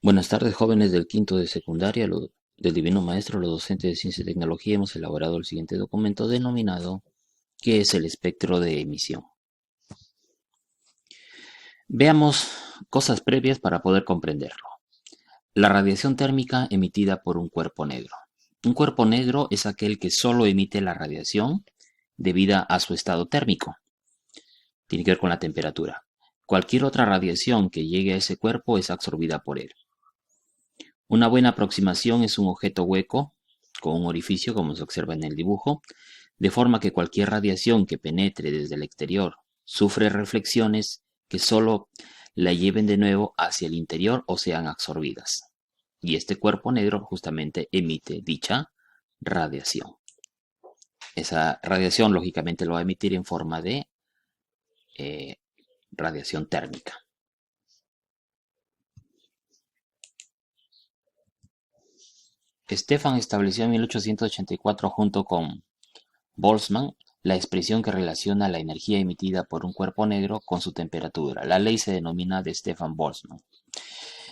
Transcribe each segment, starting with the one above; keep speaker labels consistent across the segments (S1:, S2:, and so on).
S1: Buenas tardes, jóvenes del quinto de secundaria, del Divino Maestro, los docentes de Ciencia y Tecnología. Hemos elaborado el siguiente documento denominado ¿Qué es el espectro de emisión? Veamos cosas previas para poder comprenderlo. La radiación térmica emitida por un cuerpo negro. Un cuerpo negro es aquel que solo emite la radiación debida a su estado térmico. Tiene que ver con la temperatura. Cualquier otra radiación que llegue a ese cuerpo es absorbida por él. Una buena aproximación es un objeto hueco con un orificio, como se observa en el dibujo, de forma que cualquier radiación que penetre desde el exterior sufre reflexiones que solo la lleven de nuevo hacia el interior o sean absorbidas. Y este cuerpo negro justamente emite dicha radiación. Esa radiación lógicamente lo va a emitir en forma de eh, radiación térmica. Stefan estableció en 1884 junto con Boltzmann la expresión que relaciona la energía emitida por un cuerpo negro con su temperatura. La ley se denomina de Stefan-Boltzmann.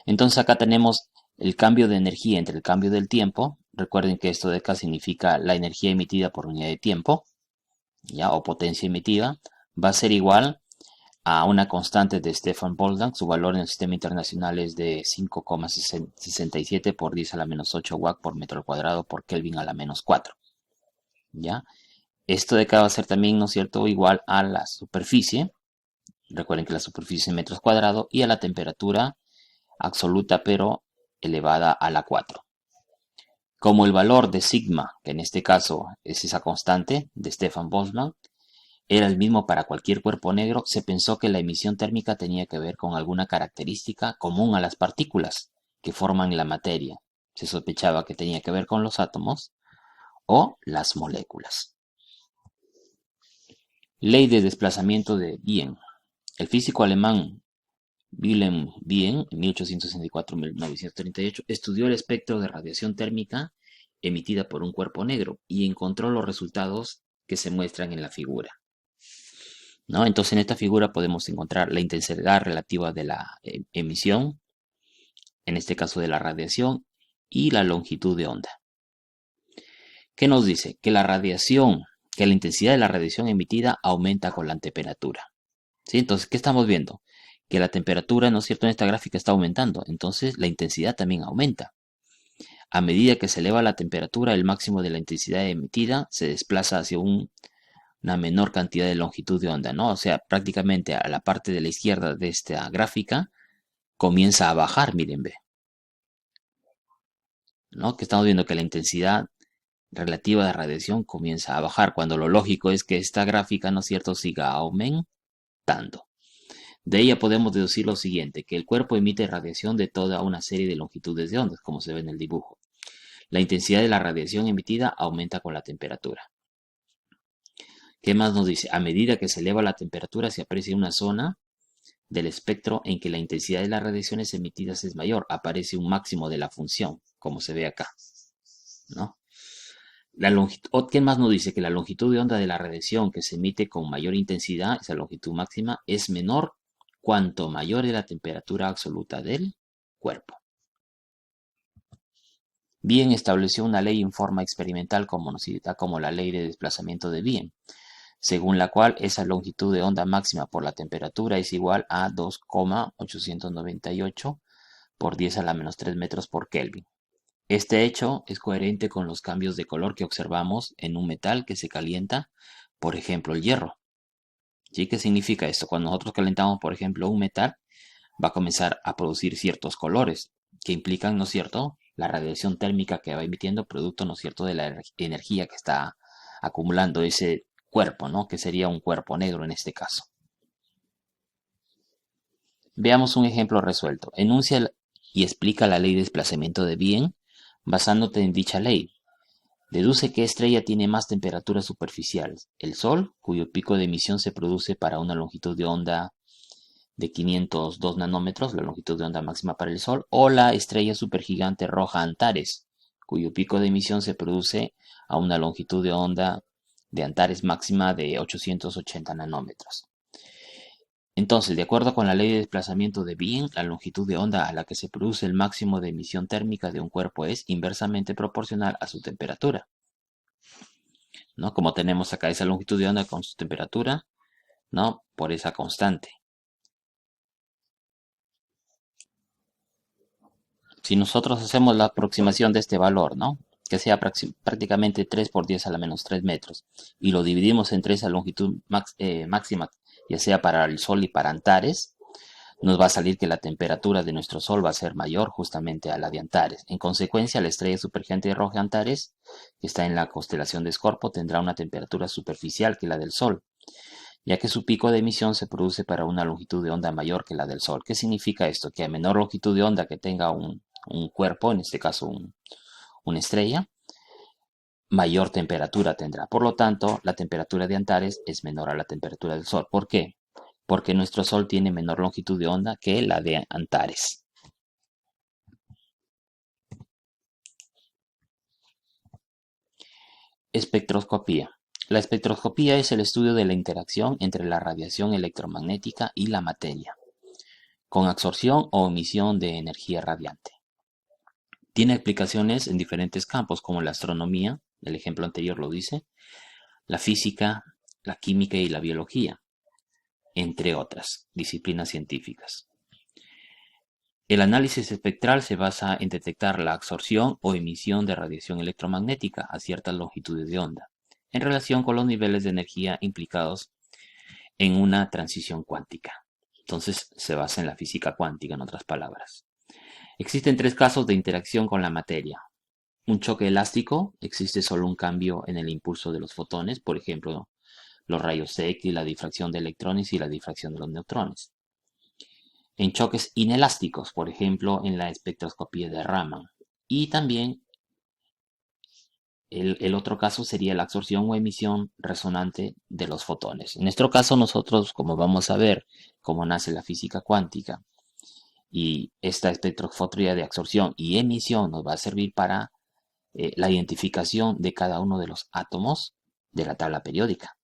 S1: Entonces acá tenemos el cambio de energía entre el cambio del tiempo. Recuerden que esto de acá significa la energía emitida por unidad de tiempo, ya, o potencia emitida, va a ser igual a una constante de Stefan-Boltzmann. Su valor en el sistema internacional es de 5,67 por 10 a la menos 8 watts por metro al cuadrado por Kelvin a la menos 4. ¿Ya? Esto de acá va a ser también, ¿no es cierto?, igual a la superficie. Recuerden que la superficie es metros cuadrados y a la temperatura absoluta pero elevada a la 4. Como el valor de sigma, que en este caso es esa constante de Stefan Boltzmann, era el mismo para cualquier cuerpo negro, se pensó que la emisión térmica tenía que ver con alguna característica común a las partículas que forman la materia. Se sospechaba que tenía que ver con los átomos o las moléculas. Ley de desplazamiento de Wien. El físico alemán Wilhelm Wien, en 1864-1938, estudió el espectro de radiación térmica emitida por un cuerpo negro y encontró los resultados que se muestran en la figura, ¿no? Entonces, en esta figura podemos encontrar la intensidad relativa de la emisión, en este caso de la radiación, y la longitud de onda. ¿Qué nos dice? Que la intensidad de la radiación emitida aumenta con la temperatura. ¿Sí? Entonces, ¿qué estamos viendo? Que la temperatura, ¿no es cierto?, en esta gráfica está aumentando, entonces la intensidad también aumenta. A medida que se eleva la temperatura, el máximo de la intensidad emitida se desplaza hacia una menor cantidad de longitud de onda, ¿no? O sea, prácticamente a la parte de la izquierda de esta gráfica comienza a bajar, miren, ve, ¿no? Que estamos viendo que la intensidad relativa de radiación comienza a bajar, cuando lo lógico es que esta gráfica, ¿no es cierto?, siga aumentando. De ella podemos deducir lo siguiente, que el cuerpo emite radiación de toda una serie de longitudes de ondas, como se ve en el dibujo. La intensidad de la radiación emitida aumenta con la temperatura. ¿Qué más nos dice? A medida que se eleva la temperatura se aprecia una zona del espectro en que la intensidad de las radiaciones emitidas es mayor. Aparece un máximo de la función, como se ve acá, ¿no? ¿Qué más nos dice? Que la longitud de onda de la radiación que se emite con mayor intensidad, esa longitud máxima, es menor cuanto mayor es la temperatura absoluta del cuerpo. Wien estableció una ley en forma experimental conocida como la ley de desplazamiento de Wien, según la cual esa longitud de onda máxima por la temperatura es igual a 2,898 por 10 a la menos 3 metros por Kelvin. Este hecho es coherente con los cambios de color que observamos en un metal que se calienta, por ejemplo, el hierro. ¿Sí? ¿Qué significa esto? Cuando nosotros calentamos, por ejemplo, un metal, va a comenzar a producir ciertos colores que implican, ¿no es cierto?, la radiación térmica que va emitiendo producto, ¿no es cierto?, de la energía que está acumulando ese cuerpo, ¿no?, que sería un cuerpo negro en este caso. Veamos un ejemplo resuelto. Enuncia y explica la ley de desplazamiento de Wien basándote en dicha ley. Deduce qué estrella tiene más temperatura superficial, el Sol, cuyo pico de emisión se produce para una longitud de onda de 502 nanómetros, la longitud de onda máxima para el Sol, o la estrella supergigante roja Antares, cuyo pico de emisión se produce a una longitud de onda de Antares máxima de 880 nanómetros. Entonces, de acuerdo con la ley de desplazamiento de Wien, la longitud de onda a la que se produce el máximo de emisión térmica de un cuerpo es inversamente proporcional a su temperatura, ¿no? Como tenemos acá esa longitud de onda con su temperatura, ¿no? Por esa constante. Si nosotros hacemos la aproximación de este valor, ¿no? Que sea prácticamente 3 por 10 a la menos 3 metros, y lo dividimos entre esa longitud máxima, ya sea para el Sol y para Antares, nos va a salir que la temperatura de nuestro Sol va a ser mayor justamente a la de Antares. En consecuencia, la estrella supergigante roja Antares, que está en la constelación de Escorpio, tendrá una temperatura superficial que la del Sol, ya que su pico de emisión se produce para una longitud de onda mayor que la del Sol. ¿Qué significa esto? Que a menor longitud de onda que tenga un cuerpo, en este caso una estrella, mayor temperatura tendrá. Por lo tanto, la temperatura de Antares es menor a la temperatura del Sol. ¿Por qué? Porque nuestro Sol tiene menor longitud de onda que la de Antares. Espectroscopía. La espectroscopía es el estudio de la interacción entre la radiación electromagnética y la materia, con absorción o emisión de energía radiante. Tiene aplicaciones en diferentes campos como la astronomía, el ejemplo anterior lo dice, la física, la química y la biología, entre otras disciplinas científicas. El análisis espectral se basa en detectar la absorción o emisión de radiación electromagnética a ciertas longitudes de onda, en relación con los niveles de energía implicados en una transición cuántica. Entonces se basa en la física cuántica, en otras palabras. Existen tres casos de interacción con la materia. Un choque elástico, existe solo un cambio en el impulso de los fotones, por ejemplo, los rayos X, la difracción de electrones y la difracción de los neutrones. En choques inelásticos, por ejemplo, en la espectroscopía de Raman. Y también el otro caso sería la absorción o emisión resonante de los fotones. En nuestro caso, nosotros, como vamos a ver cómo nace la física cuántica, y esta espectrofotografía de absorción y emisión nos va a servir para la identificación de cada uno de los átomos de la tabla periódica.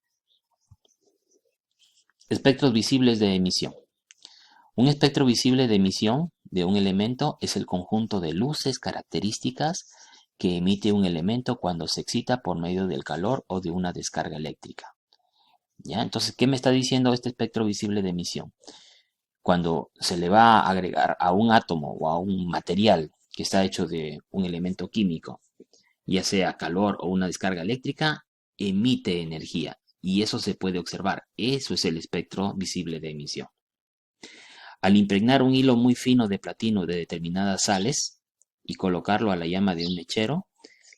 S1: Espectros visibles de emisión. Un espectro visible de emisión de un elemento es el conjunto de luces características que emite un elemento cuando se excita por medio del calor o de una descarga eléctrica. ¿Ya? Entonces, ¿qué me está diciendo este espectro visible de emisión? Cuando se le va a agregar a un átomo o a un material que está hecho de un elemento químico, ya sea calor o una descarga eléctrica, emite energía y eso se puede observar. Eso es el espectro visible de emisión. Al impregnar un hilo muy fino de platino de determinadas sales y colocarlo a la llama de un mechero,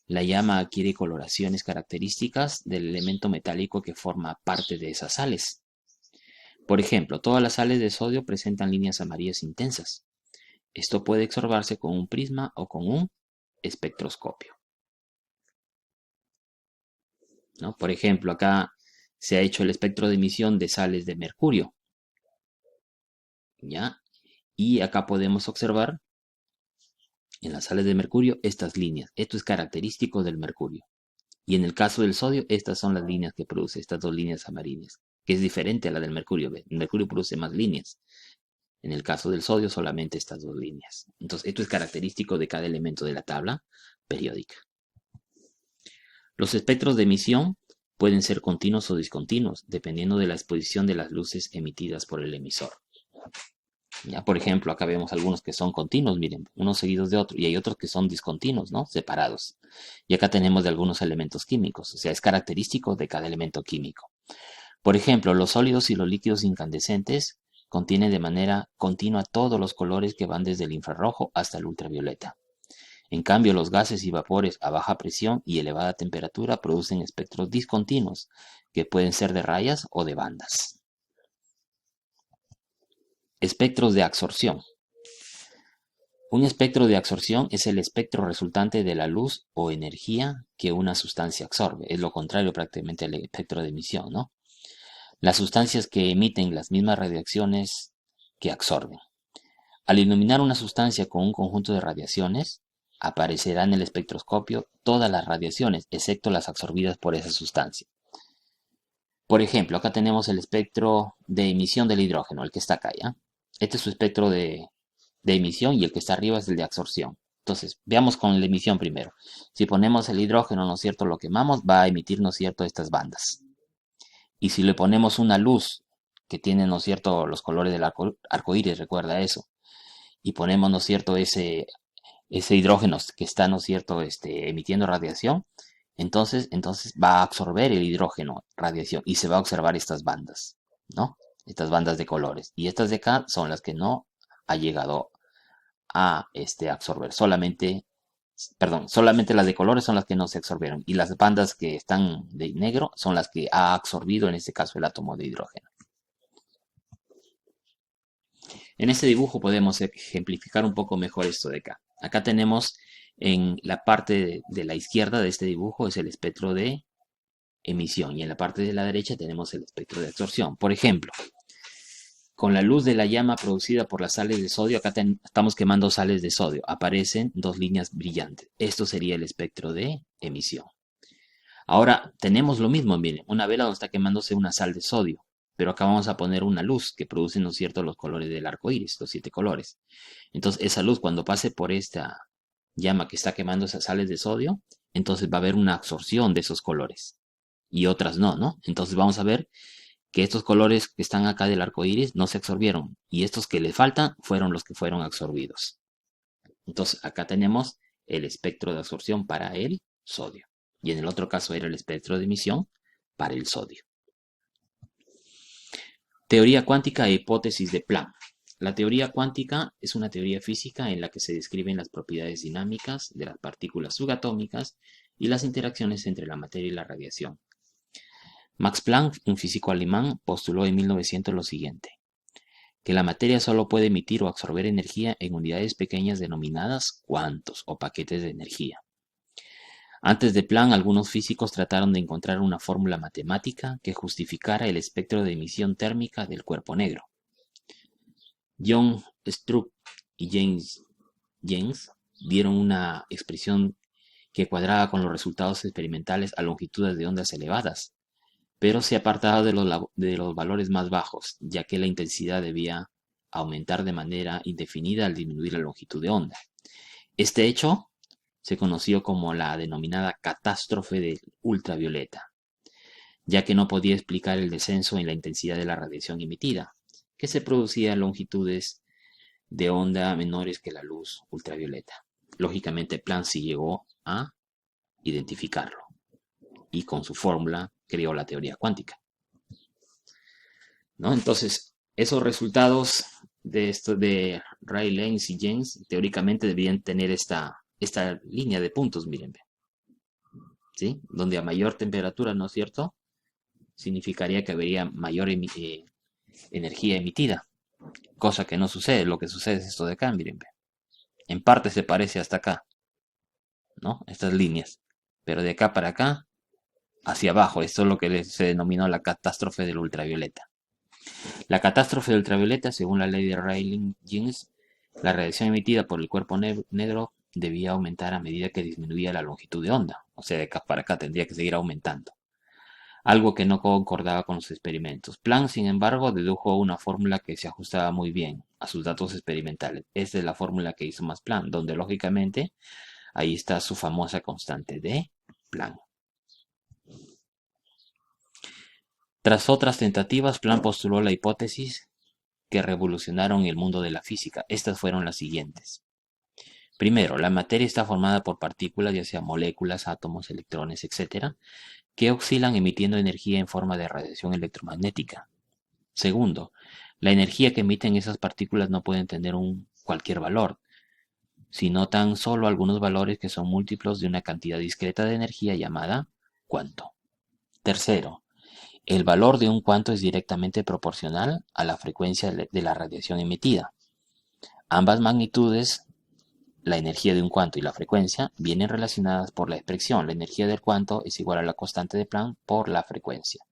S1: la llama adquiere coloraciones características del elemento metálico que forma parte de esas sales. Por ejemplo, todas las sales de sodio presentan líneas amarillas intensas. Esto puede observarse con un prisma o con un espectroscopio, ¿no? Por ejemplo, acá se ha hecho el espectro de emisión de sales de mercurio, ¿ya? Y acá podemos observar en las sales de mercurio estas líneas. Esto es característico del mercurio. Y en el caso del sodio, estas son las líneas que produce, estas dos líneas amarillas, que es diferente a la del mercurio. El mercurio produce más líneas. En el caso del sodio, solamente estas dos líneas. Entonces, esto es característico de cada elemento de la tabla periódica. Los espectros de emisión pueden ser continuos o discontinuos, dependiendo de la exposición de las luces emitidas por el emisor. Ya, por ejemplo, acá vemos algunos que son continuos, miren, unos seguidos de otros, y hay otros que son discontinuos, ¿no? Separados. Y acá tenemos de algunos elementos químicos, o sea, es característico de cada elemento químico. Por ejemplo, los sólidos y los líquidos incandescentes contienen de manera continua todos los colores que van desde el infrarrojo hasta el ultravioleta. En cambio, los gases y vapores a baja presión y elevada temperatura producen espectros discontinuos, que pueden ser de rayas o de bandas. Espectros de absorción. Un espectro de absorción es el espectro resultante de la luz o energía que una sustancia absorbe. Es lo contrario prácticamente al espectro de emisión, ¿no? Las sustancias que emiten las mismas radiaciones que absorben. Al iluminar una sustancia con un conjunto de radiaciones, aparecerá en el espectroscopio todas las radiaciones, excepto las absorbidas por esa sustancia. Por ejemplo, acá tenemos el espectro de emisión del hidrógeno, el que está acá, ¿ya? Este es su espectro de emisión y el que está arriba es el de absorción. Entonces, veamos con la emisión primero. Si ponemos el hidrógeno, ¿no es cierto?, lo quemamos, va a emitir, ¿no es cierto?, estas bandas. Y si le ponemos una luz que tiene, ¿no es cierto?, los colores del arco iris, recuerda eso, y ponemos, ¿no es cierto?, ese hidrógeno que está, ¿no es cierto?, emitiendo radiación, entonces va a absorber el hidrógeno, radiación, y se va a observar estas bandas, ¿no? Estas bandas de colores. Y estas de acá son las que no ha llegado a absorber. Solamente las de colores son las que no se absorbieron. Y las bandas que están de negro son las que ha absorbido, en este caso, el átomo de hidrógeno. En este dibujo podemos ejemplificar un poco mejor esto de acá. Acá tenemos en la parte de la izquierda de este dibujo es el espectro de emisión y en la parte de la derecha tenemos el espectro de absorción. Por ejemplo, con la luz de la llama producida por las sales de sodio, acá estamos quemando sales de sodio, aparecen dos líneas brillantes. Esto sería el espectro de emisión. Ahora tenemos lo mismo, miren, una vela donde está quemándose una sal de sodio, pero acá vamos a poner una luz que produce, ¿no es cierto?, los colores del arco iris, los 7 colores. Entonces, esa luz, cuando pase por esta llama que está quemando esas sales de sodio, entonces va a haber una absorción de esos colores y otras no, ¿no? Entonces, vamos a ver que estos colores que están acá del arco iris no se absorbieron y estos que le faltan fueron los que fueron absorbidos. Entonces, acá tenemos el espectro de absorción para el sodio. Y en el otro caso era el espectro de emisión para el sodio. Teoría cuántica e hipótesis de Planck. La teoría cuántica es una teoría física en la que se describen las propiedades dinámicas de las partículas subatómicas y las interacciones entre la materia y la radiación. Max Planck, un físico alemán, postuló en 1900 lo siguiente: que la materia solo puede emitir o absorber energía en unidades pequeñas denominadas cuantos o paquetes de energía. Antes de Planck, algunos físicos trataron de encontrar una fórmula matemática que justificara el espectro de emisión térmica del cuerpo negro. John Stroop y James dieron una expresión que cuadraba con los resultados experimentales a longitudes de ondas elevadas, pero se apartaba de los valores más bajos, ya que la intensidad debía aumentar de manera indefinida al disminuir la longitud de onda. Este hecho se conoció como la denominada catástrofe del ultravioleta, ya que no podía explicar el descenso en la intensidad de la radiación emitida, que se producía a longitudes de onda menores que la luz ultravioleta. Lógicamente, Planck sí llegó a identificarlo y con su fórmula creó la teoría cuántica, ¿no? Entonces, esos resultados de esto de Rayleigh y James teóricamente debían tener esta línea de puntos, miren, ¿sí? Donde a mayor temperatura, ¿no es cierto?, significaría que habría mayor energía emitida, cosa que no sucede. Lo que sucede es esto de acá, miren, en parte se parece hasta acá, ¿no?, estas líneas, pero de acá para acá, hacia abajo, esto es lo que se denominó la catástrofe del ultravioleta. La catástrofe del ultravioleta, según la ley de Rayleigh-Jeans, la radiación emitida por el cuerpo negro debía aumentar a medida que disminuía la longitud de onda, o sea, de acá para acá tendría que seguir aumentando, algo que no concordaba con los experimentos. Planck, sin embargo, dedujo una fórmula que se ajustaba muy bien a sus datos experimentales. Esta es la fórmula que hizo Max Planck, donde lógicamente ahí está su famosa constante de Planck. Tras otras tentativas, Planck postuló la hipótesis que revolucionaron el mundo de la física. Estas fueron las siguientes. Primero, la materia está formada por partículas, ya sea moléculas, átomos, electrones, etc., que oscilan emitiendo energía en forma de radiación electromagnética. Segundo, la energía que emiten esas partículas no puede tener cualquier valor, sino tan solo algunos valores que son múltiplos de una cantidad discreta de energía llamada cuanto. Tercero, el valor de un cuanto es directamente proporcional a la frecuencia de la radiación emitida. Ambas magnitudes, la energía de un cuanto y la frecuencia, vienen relacionadas por la expresión. La energía del cuanto es igual a la constante de Planck por la frecuencia,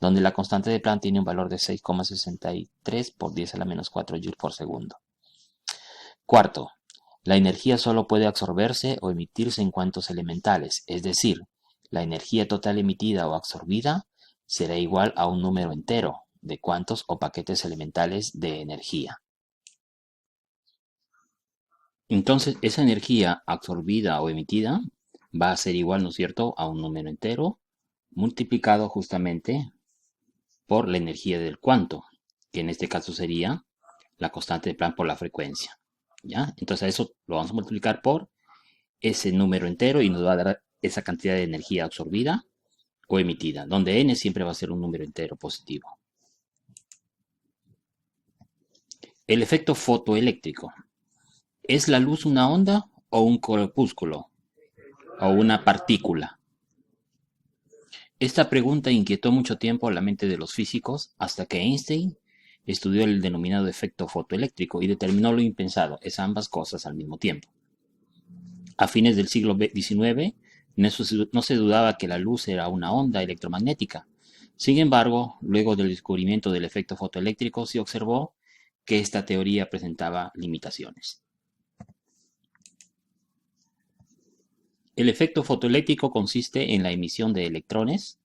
S1: donde la constante de Planck tiene un valor de 6,63 por 10 a la menos 4 joules por segundo. Cuarto, la energía solo puede absorberse o emitirse en cuantos elementales, es decir, la energía total emitida o absorbida será igual a un número entero de cuantos o paquetes elementales de energía. Entonces, esa energía absorbida o emitida va a ser igual, ¿no es cierto?, a un número entero multiplicado justamente por la energía del cuanto, que en este caso sería la constante de Planck por la frecuencia. ¿Ya? Entonces, a eso lo vamos a multiplicar por ese número entero y nos va a dar esa cantidad de energía absorbida o emitida, donde n siempre va a ser un número entero positivo. El efecto fotoeléctrico. ¿Es la luz una onda o un corpúsculo o una partícula? Esta pregunta inquietó mucho tiempo la mente de los físicos hasta que Einstein estudió el denominado efecto fotoeléctrico y determinó lo impensado, es ambas cosas al mismo tiempo. A fines del siglo XIX no se dudaba que la luz era una onda electromagnética. Sin embargo, luego del descubrimiento del efecto fotoeléctrico se observó que esta teoría presentaba limitaciones. El efecto fotoeléctrico consiste en la emisión de electrones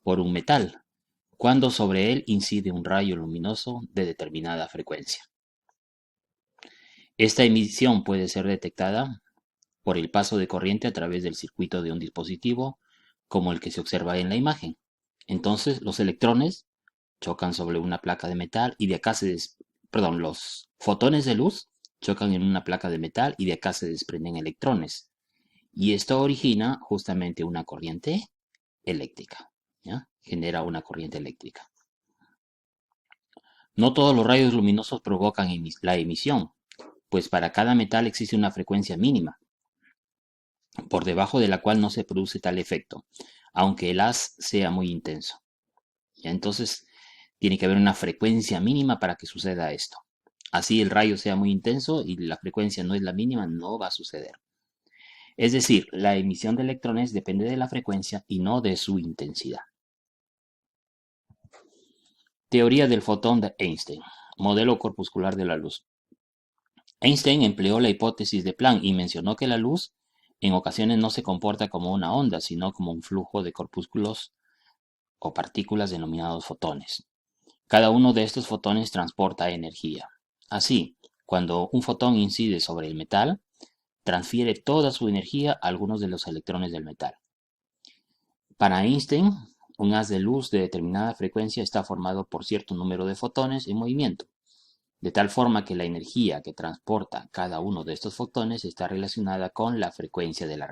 S1: por un metal, cuando sobre él incide un rayo luminoso de determinada frecuencia. Esta emisión puede ser detectada por el paso de corriente a través del circuito de un dispositivo, como el que se observa en la imagen. Entonces, los electrones chocan sobre una placa de metal y de acá los fotones de luz chocan en una placa de metal y de acá se desprenden electrones. Y esto origina justamente una corriente eléctrica, ¿ya? Genera una corriente eléctrica. No todos los rayos luminosos provocan la emisión, pues para cada metal existe una frecuencia mínima, por debajo de la cual no se produce tal efecto, aunque el haz sea muy intenso. ¿Ya? Entonces, tiene que haber una frecuencia mínima para que suceda esto. Así el rayo sea muy intenso y la frecuencia no es la mínima, no va a suceder. Es decir, la emisión de electrones depende de la frecuencia y no de su intensidad. Teoría del fotón de Einstein. Modelo corpuscular de la luz. Einstein empleó la hipótesis de Planck y mencionó que la luz en ocasiones no se comporta como una onda, sino como un flujo de corpúsculos o partículas denominados fotones. Cada uno de estos fotones transporta energía. Así, cuando un fotón incide sobre el metal, transfiere toda su energía a algunos de los electrones del metal. Para Einstein, un haz de luz de determinada frecuencia está formado por cierto número de fotones en movimiento, de tal forma que la energía que transporta cada uno de estos fotones está relacionada con la frecuencia de la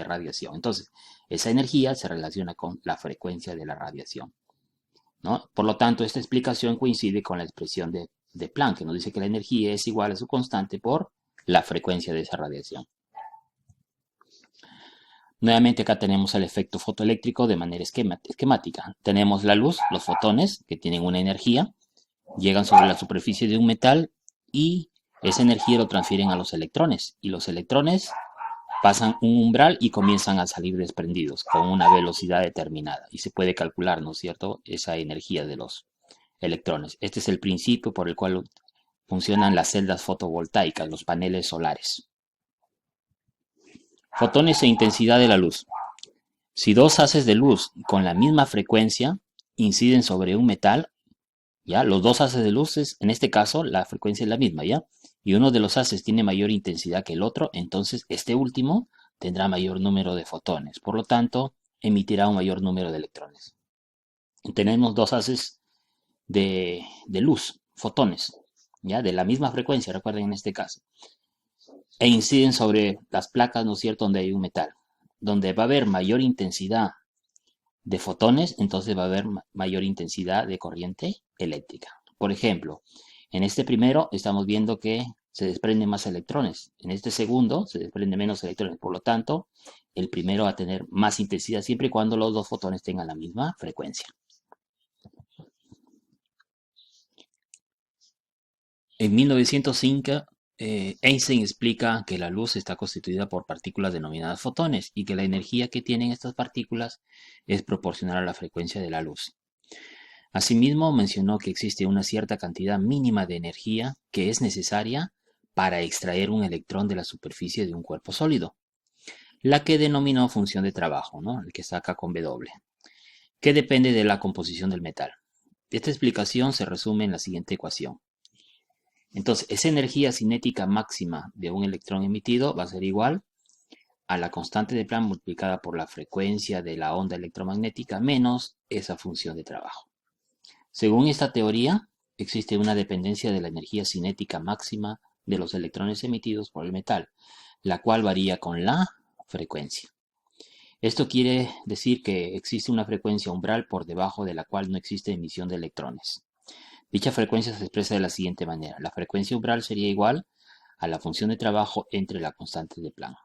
S1: radiación. Entonces, esa energía se relaciona con la frecuencia de la radiación, ¿no? Por lo tanto, esta explicación coincide con la expresión de Planck, que nos dice que la energía es igual a su constante por la frecuencia de esa radiación. Nuevamente acá tenemos el efecto fotoeléctrico de manera esquemática. Tenemos la luz, los fotones, que tienen una energía, llegan sobre la superficie de un metal y esa energía lo transfieren a los electrones. Y los electrones pasan un umbral y comienzan a salir desprendidos con una velocidad determinada. Y se puede calcular, ¿no es cierto?, esa energía de los electrones. Este es el principio por el cual funcionan las celdas fotovoltaicas, los paneles solares. Fotones e intensidad de la luz. Si dos haces de luz con la misma frecuencia inciden sobre un metal, ¿ya? Los dos haces de luces, en este caso, la frecuencia es la misma, ¿ya? Y uno de los haces tiene mayor intensidad que el otro, entonces este último tendrá mayor número de fotones. Por lo tanto, emitirá un mayor número de electrones. Tenemos dos haces de luz, fotones, ¿ya? De la misma frecuencia, recuerden en este caso. E inciden sobre las placas, ¿no es cierto?, donde hay un metal. Donde va a haber mayor intensidad de fotones, entonces va a haber mayor intensidad de corriente eléctrica. Por ejemplo, en este primero estamos viendo que se desprenden más electrones. En este segundo se desprenden menos electrones. Por lo tanto, el primero va a tener más intensidad siempre y cuando los dos fotones tengan la misma frecuencia. En 1905, Einstein explica que la luz está constituida por partículas denominadas fotones y que la energía que tienen estas partículas es proporcional a la frecuencia de la luz. Asimismo, mencionó que existe una cierta cantidad mínima de energía que es necesaria para extraer un electrón de la superficie de un cuerpo sólido, la que denominó función de trabajo, ¿no? El que está acá con W, que depende de la composición del metal. Esta explicación se resume en la siguiente ecuación. Entonces, esa energía cinética máxima de un electrón emitido va a ser igual a la constante de Planck multiplicada por la frecuencia de la onda electromagnética menos esa función de trabajo. Según esta teoría, existe una dependencia de la energía cinética máxima de los electrones emitidos por el metal, la cual varía con la frecuencia. Esto quiere decir que existe una frecuencia umbral por debajo de la cual no existe emisión de electrones. Dicha frecuencia se expresa de la siguiente manera. La frecuencia umbral sería igual a la función de trabajo entre la constante de Planck.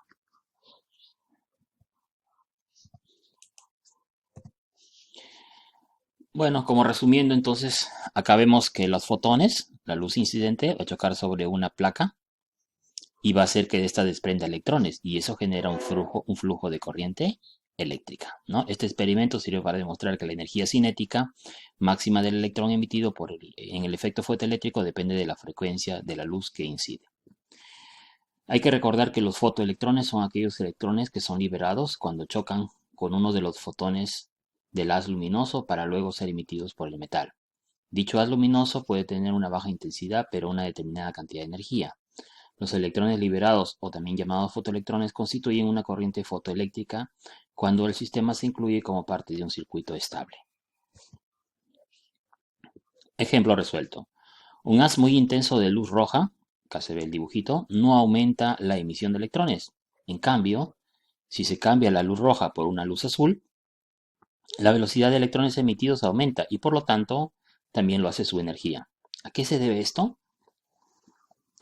S1: Bueno, como resumiendo entonces, acá vemos que los fotones, la luz incidente, va a chocar sobre una placa y va a hacer que ésta desprenda electrones y eso genera un flujo de corriente eléctrica, ¿no? Este experimento sirve para demostrar que la energía cinética máxima del electrón emitido en el efecto fotoeléctrico depende de la frecuencia de la luz que incide. Hay que recordar que los fotoelectrones son aquellos electrones que son liberados cuando chocan con uno de los fotones del haz luminoso para luego ser emitidos por el metal. Dicho haz luminoso puede tener una baja intensidad pero una determinada cantidad de energía. Los electrones liberados, o también llamados fotoelectrones, constituyen una corriente fotoeléctrica cuando el sistema se incluye como parte de un circuito estable. Ejemplo resuelto. Un haz muy intenso de luz roja, acá se ve el dibujito, no aumenta la emisión de electrones. En cambio, si se cambia la luz roja por una luz azul, la velocidad de electrones emitidos aumenta y por lo tanto también lo hace su energía. ¿A qué se debe esto?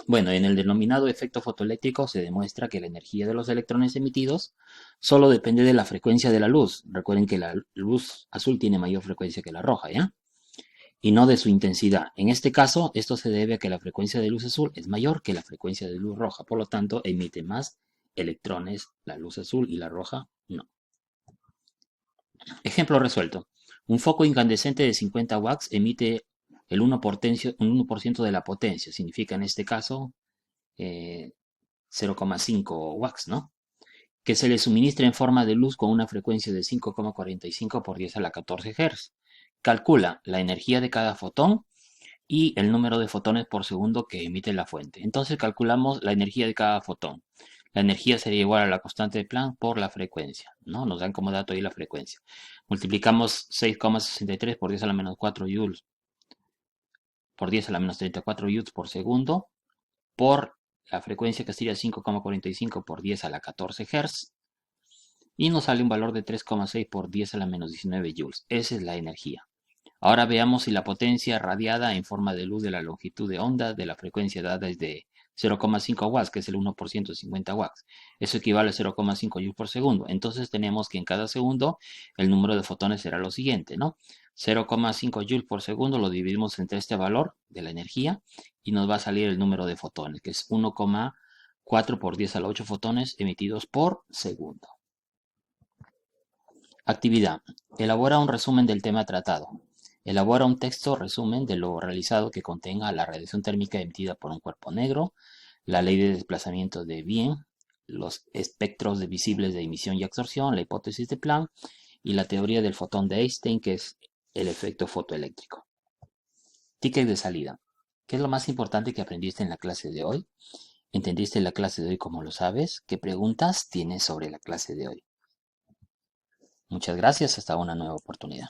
S1: Bueno, en el denominado efecto fotoeléctrico se demuestra que la energía de los electrones emitidos solo depende de la frecuencia de la luz. Recuerden que la luz azul tiene mayor frecuencia que la roja, ¿ya? Y no de su intensidad. En este caso, esto se debe a que la frecuencia de luz azul es mayor que la frecuencia de luz roja. Por lo tanto, emite más electrones la luz azul y la roja no. Ejemplo resuelto. Un foco incandescente de 50 watts emite el 1% de la potencia. Significa en este caso 0,5 watts, ¿no? Que se le suministra en forma de luz con una frecuencia de 5,45 por 10 a la 14 Hz. Calcula la energía de cada fotón y el número de fotones por segundo que emite la fuente. Entonces calculamos la energía de cada fotón. La energía sería igual a la constante de Planck por la frecuencia, ¿no? Nos dan como dato ahí la frecuencia. Multiplicamos 6,63 por 10 a la menos 4 joules por 10 a la menos 34 joules por segundo por la frecuencia que sería 5,45 por 10 a la 14 Hz y nos sale un valor de 3,6 por 10 a la menos 19 joules. Esa es la energía. Ahora veamos si la potencia radiada en forma de luz de la longitud de onda de la frecuencia dada es de 0,5 watts, que es el 1% de 50 watts. Eso equivale a 0,5 joules por segundo. Entonces tenemos que en cada segundo el número de fotones será lo siguiente, ¿no? 0,5 joules por segundo lo dividimos entre este valor de la energía y nos va a salir el número de fotones, que es 1,4 por 10 a la 8 fotones emitidos por segundo. Actividad. Elabora un resumen del tema tratado. Elabora un texto resumen de lo realizado que contenga la radiación térmica emitida por un cuerpo negro, la ley de desplazamiento de Wien, los espectros visibles de emisión y absorción, la hipótesis de Planck y la teoría del fotón de Einstein, que es el efecto fotoeléctrico. Ticket de salida. ¿Qué es lo más importante que aprendiste en la clase de hoy? ¿Entendiste la clase de hoy como lo sabes? ¿Qué preguntas tienes sobre la clase de hoy? Muchas gracias, hasta una nueva oportunidad.